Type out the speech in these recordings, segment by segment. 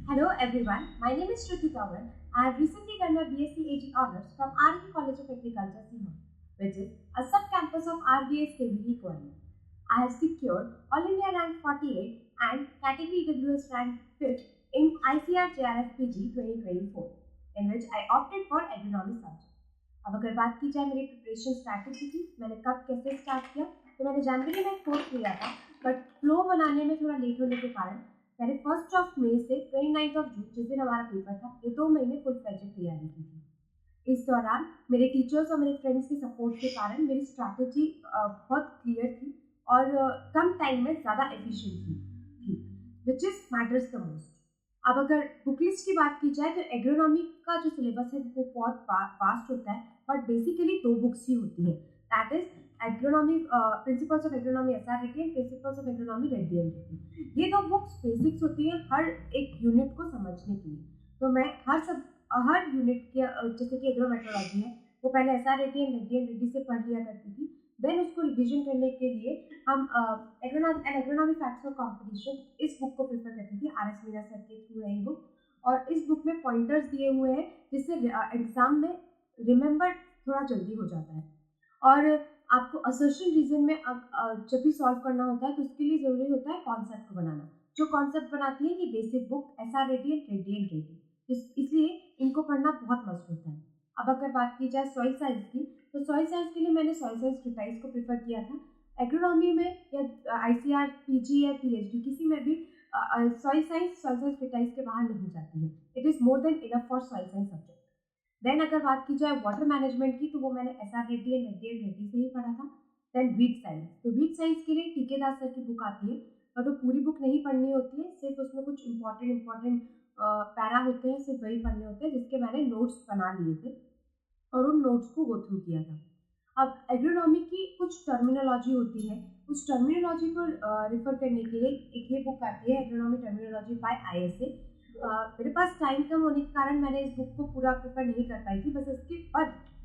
Hello everyone, my name is Shruti Tawar. I have recently done my BSc AG Honours from RE College of Agriculture, Sihon, which is a sub-campus of RBS KVD Korea. I have secured All India rank 48 and Category EWS rank 5th in ICR JRF PG 2024, in which I opted for agronomy subject. अब अगर बात की जाए मेरी preparation strategy की, मैंने कब कैसे स्टार्ट किया, तो मैंने जनवरी में कोर्स लिया था, बट फ्लो बनाने में थोड़ा लेट होने के कारण मैंने 1 मई से 29 जून जिस दिन हमारा पेपर था, ये 2 महीने फुल फ्लेजेड तैयारी की थी। इस दौरान मेरे टीचर्स और मेरे फ्रेंड्स की सपोर्ट के कारण मेरी स्ट्रैटेजी बहुत क्लियर थी और कम टाइम में ज़्यादा एफिशिएंट थी, which is matters the most. अब अगर बुक लिस्ट की बात की जाए तो एग्रोनॉमी का जो सिलेबस है वो बहुत वास्ट होता है, बट बेसिकली 2 बुक्स ही होती हैं, that is agronomy principles of agronomy SR Reddy, principles of agronomy Reddy and Reddy. ये 2 बुक्स बेसिक्स होती हैं हर एक यूनिट को समझने के लिए। तो मैं हर यूनिट के जैसे कि एग्रोमेट्रोलॉजी है वो पहले SR रेड्डी एंड रेड्डी से पढ़ लिया करती थी, देन उसको रिविजन करने के लिए हम एग्रोनॉमी फैक्ट्स फॉर कॉम्पिटिशन इस बुक को प्रेफर करती थी, RS मीरा सर के थ्रू है ये बुक। और इस बुक में पॉइंटर्स दिए हुए हैं जिससे एग्जाम में रिमेंबर थोड़ा जल्दी हो जाता है। और आपको असर्शन रीजन में जब भी सॉल्व करना होता है तो उसके लिए ज़रूरी होता है कॉन्सेप्ट को बनाना। जो कॉन्सेप्ट बनाती है ये basic book SR Reddy and Reddy, इसलिए इनको पढ़ना बहुत मस्त होता है। अब अगर बात की जाए सॉइल साइंस की, तो सॉइल साइंस के लिए मैंने सॉइल साइंस ट्रिटाइज को प्रेफर किया था। एग्रोनॉमी में या ICR PG या PhD किसी में भी सॉइल साइंस ट्रिटाइज के बाहर नहीं जाती है। It is more than enough for soil science subject. Then अगर बात की जाए वाटर मैनेजमेंट की, तो वो मैंने SR रेड्डी एंड रेड्डी से ही पढ़ा था। देन वीट साइंस, तो वीट साइंस के लिए TK दास सर की बुक आती है, बट वो पूरी बुक नहीं पढ़नी होती है, सिर्फ उसमें कुछ इंपॉर्टेंट पैरा होते हैं, सिर्फ वही पढ़ने होते हैं जिसके मैंने नोट्स बना लिए थे और उन नोट्स को गो थ्रू किया था। अब एग्रोनॉमी की कुछ टर्मिनोलॉजी होती है, उस टर्मिनोलॉजी को रिफर करने के लिए एक ये बुक आती है, एग्रोनॉमी टर्मिनोलॉजी बाय ISA। मेरे पास टाइम कम होने के कारण मैंने इस बुक को पूरा प्रेफर नहीं कर पाई थी, बस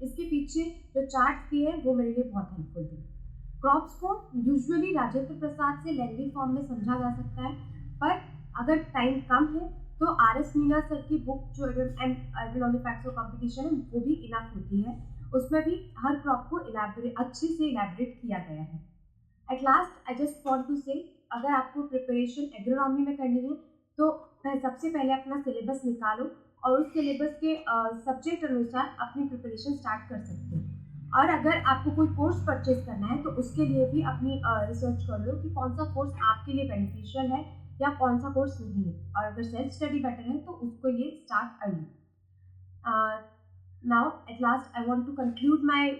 इसके पीछे जो चार्ट्स दिए हैं वो मेरे लिए बहुत हेल्पफुल थे। क्रॉप्स को यूजुअली राजेंद्र प्रसाद से लेंदी फॉर्म में समझा जा सकता है, पर अगर टाइम कम है तो RS मीना सर की बुक जो एग्रोनॉमी फैक्ट्स ऑफ कॉम्पिटिशन है वो भी इनफ होती है। उसमें भी हर क्रॉप को अच्छे से इलेबरेट किया गया है। At last I just want to say, अगर आपको प्रिपरेशन एग्रोनॉमी में करनी है तो सबसे पहले अपना सिलेबस निकालो और उस सिलेबस के सब्जेक्ट अनुसार अपनी प्रिपरेशन स्टार्ट कर सकते हो। और अगर आपको कोई कोर्स परचेज करना है तो उसके लिए भी अपनी रिसर्च कर लो कि कौन सा कोर्स आपके लिए बेनिफिशियल है या कौन सा कोर्स नहीं है, और अगर सेल्फ स्टडी बेटर है तो उसके लिए start early. Now at last I want to conclude my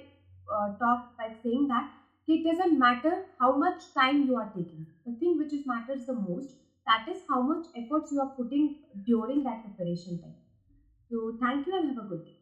talk by saying that it doesn't matter how much time you are taking, the thing which is matters the most, that is how much efforts you are putting during that preparation time. So thank you and have a good day.